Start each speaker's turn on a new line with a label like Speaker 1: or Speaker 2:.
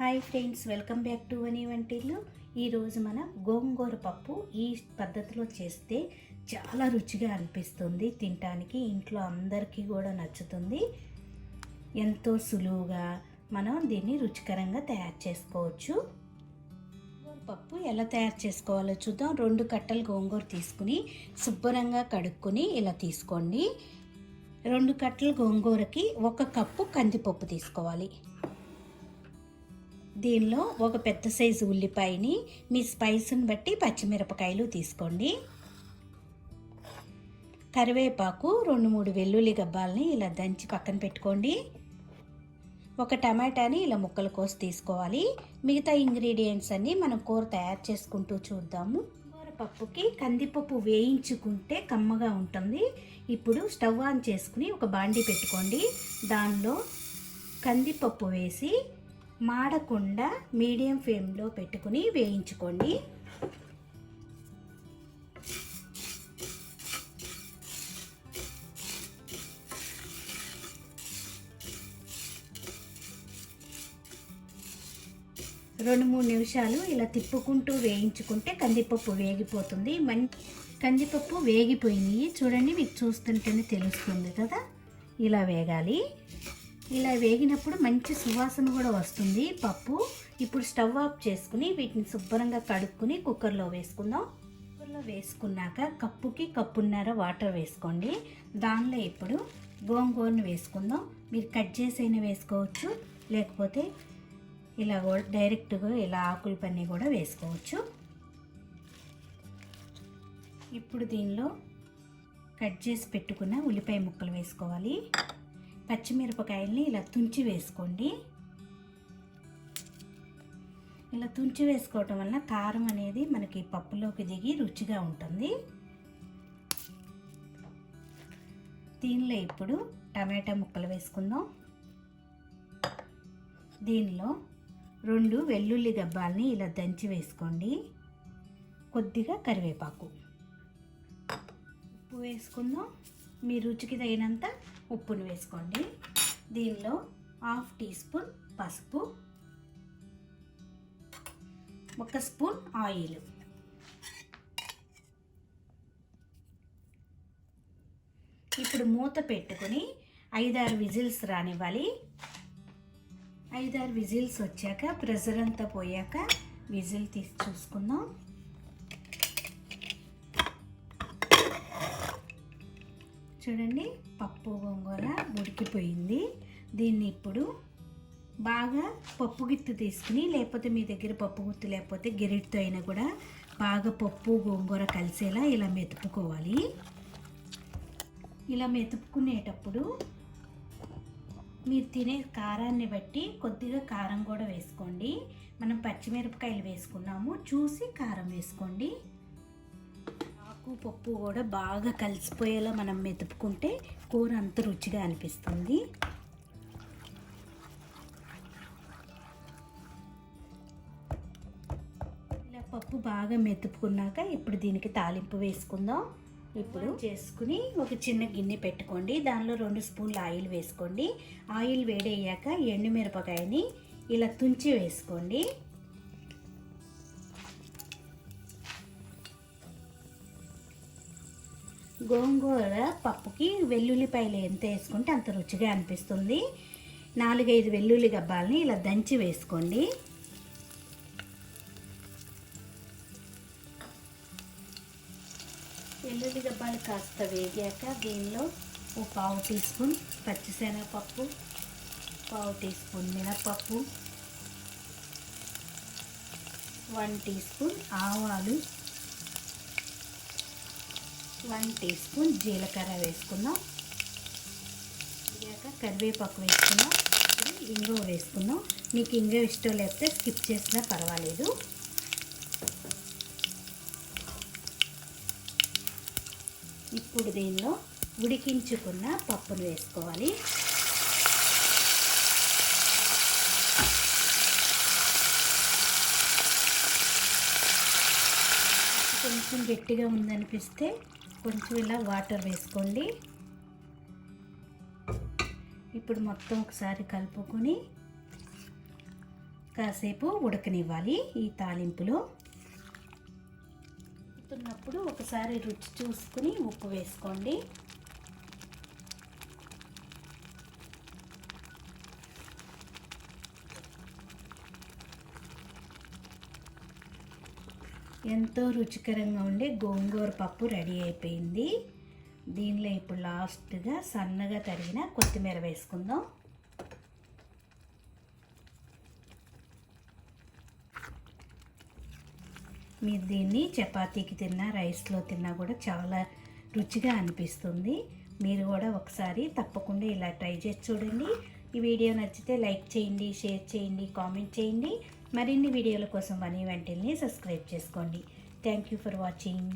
Speaker 1: Hi friends, welcome back to Vani Vantillu. ఈరోజు మన గోంగూర పప్పు ఈ పద్ధతిలో చేస్తే చాలా రుచిగా అనిపిస్తుంది. తినడానికి ఇంట్లో అందరికీ కూడా నచ్చుతుంది. ఎంతో సులువుగా మనం దీన్ని రుచికరంగా తయారు చేసుకోవచ్చు. గోంగూర పప్పు ఎలా తయారు చేసుకోవాలో చూద్దాం. 2 కట్టలు గోంగూర తీసుకుని శుభ్రంగా కడుక్కొని ఇలా తీసుకోండి. 2 కట్టల గోంగూరకి 1 కప్పు కందిపప్పు తీసుకోవాలి. దీనిలో ఒక పెద్ద సైజు ఉల్లిపాయని మీ స్పైస్ని బట్టి పచ్చిమిరపకాయలు తీసుకోండి. కరివేపాకు 2-3 వెల్లుల్లి గబ్బాలని ఇలా దంచి పక్కన పెట్టుకోండి. 1 టమాటాని ఇలా ముక్కలు కోసి తీసుకోవాలి. మిగతా ఇంగ్రీడియంట్స్ అన్నీ మనం కూర తయారు చేసుకుంటూ చూద్దాము. కూర పప్పుకి కందిపప్పు వేయించుకుంటే కమ్మగా ఉంటుంది. ఇప్పుడు స్టవ్ ఆన్ చేసుకుని ఒక బాండీ పెట్టుకోండి. దానిలో కందిపప్పు వేసి మాడకుండా మీడియం ఫ్లేమ్లో పెట్టుకుని వేయించుకోండి. రెండు 3 నిమిషాలు ఇలా తిప్పుకుంటూ వేయించుకుంటే కందిపప్పు వేగిపోతుంది. కందిపప్పు వేగిపోయినాయి చూడండి, మీకు చూస్తుంటేనే తెలుస్తుంది కదా. ఇలా వేగాలి. ఇలా వేగినప్పుడు మంచి సువాసన కూడా వస్తుంది పప్పు. ఇప్పుడు స్టవ్ ఆఫ్ చేసుకుని వీటిని శుభ్రంగా కడుక్కుని కుక్కర్లో వేసుకుందాం. కుక్కర్లో వేసుకున్నాక కప్పుకి కప్పున్నర వాటర్ వేసుకోండి. దానిలో ఇప్పుడు గోంగూరను వేసుకుందాం. మీరు కట్ చేసైనా వేసుకోవచ్చు, లేకపోతే ఇలా డైరెక్ట్గా ఇలా ఆకుల పని కూడా వేసుకోవచ్చు. ఇప్పుడు దీనిలో కట్ చేసి పెట్టుకున్న ఉల్లిపాయ ముక్కలు వేసుకోవాలి. పచ్చిమిరపకాయల్ని ఇలా తుంచి వేసుకోండి. ఇలా తుంచి వేసుకోవటం వల్ల కారం అనేది మనకి పప్పులోకి దిగి రుచిగా ఉంటుంది. దీనిలో ఇప్పుడు టమాటా ముక్కలు వేసుకుందాం. దీనిలో 2 వెల్లుల్లి గబ్బాలని ఇలా దంచి వేసుకోండి. కొద్దిగా కరివేపాకు, ఉప్పు వేసుకుందాం. మీ రుచికి తగినంత ఉప్పును వేసుకోండి. దీనిలో 1/2 టీ స్పూన్ పసుపు, 1 స్పూన్ ఆయిల్, ఇప్పుడు మూత పెట్టుకొని 5-6 విజిల్స్ రానివ్వాలి. 5-6 విజిల్స్ వచ్చాక ప్రెషర్ అంతా పోయాక విజిల్ తీసి చూసుకుందాం. చూడండి, పప్పు గోంగూర ఉడికిపోయింది. దీన్ని ఇప్పుడు బాగా పప్పు గిత్తు తీసుకుని, లేకపోతే మీ దగ్గర పప్పు గుత్తు లేకపోతే గిరిటితో అయినా కూడా బాగా పప్పు గోంగూర కలిసేలా ఇలా మెతుపుకోవాలి. ఇలా మెతుపుకునేటప్పుడు మీరు తినే కారాన్ని బట్టి కొద్దిగా కారం కూడా వేసుకోండి. మనం పచ్చిమిరపకాయలు వేసుకున్నాము, చూసి కారం వేసుకోండి. పప్పు కూడా బాగా కలిసిపోయేలా మనం మెతుపుకుంటే కూర అంత రుచిగా అనిపిస్తుంది. ఇలా పప్పు బాగా మెతుపుకున్నాక ఇప్పుడు దీనికి తాలింపు వేసుకుందాం. ఇప్పుడు చేసుకుని ఒక చిన్న గిన్నె పెట్టుకోండి. దానిలో 2 స్పూన్ల ఆయిల్ వేసుకోండి. ఆయిల్ వేడయ్యాక ఎండుమిరపకాయని ఇలా తుంచి వేసుకోండి. గోంగూర పప్పుకి వెల్లుల్లిపాయలు ఎంత వేసుకుంటే అంత రుచిగా అనిపిస్తుంది. 4-5 వెల్లుల్లి గబ్బాలని ఇలా దంచి వేసుకోండి. వెల్లుల్లి గబ్బాలు కాస్త వేగాక దీనిలో 1/4 టీ స్పూన్ పచ్చిశనగపప్పు, 1/4 టీ స్పూన్ మినపప్పు, 1 టీ స్పూన్ ఆవాలు, 1 టీ స్పూన్ జీలకర్ర వేసుకుందాం. ఇక కరివేపాకు వేసుకుందాం. ఇంగువ వేసుకుందాం. మీకు ఇంగువ ఇష్టం లేకపోతే స్కిప్ చేసినా పర్వాలేదు. ఇప్పుడు దీనిలో ఉడికించుకున్న పప్పును వేసుకోవాలి. కొంచెం గట్టిగా ఉందనిపిస్తే కొంచెం ఇలా వాటర్ వేసుకోండి. ఇప్పుడు మొత్తం ఒకసారి కలుపుకొని కాసేపు ఉడకనివ్వాలి. ఈ తాలింపులో ఉడుకుతున్నప్పుడు ఒకసారి రుచి చూసుకుని ఉప్పు వేసుకోండి. ఎంతో రుచికరంగా ఉండే గోంగూర పప్పు రెడీ అయిపోయింది. దీనిలో ఇప్పుడు లాస్ట్గా సన్నగా తరిగిన కొత్తిమీర వేసుకుందాం. మీరు దీన్ని చపాతీకి తిన్నా, రైస్లో తిన్నా కూడా చాలా రుచిగా అనిపిస్తుంది. మీరు కూడా ఒకసారి తప్పకుండా ఇలా ట్రై చేసి చూడండి. ఈ వీడియో నచ్చితే లైక్ చేయండి, షేర్ చేయండి, కామెంట్ చేయండి. మరిన్ని వీడియోల కోసం వని వంటిల్ని సబ్స్క్రైబ్ చేసుకోండి. Thank you for watching.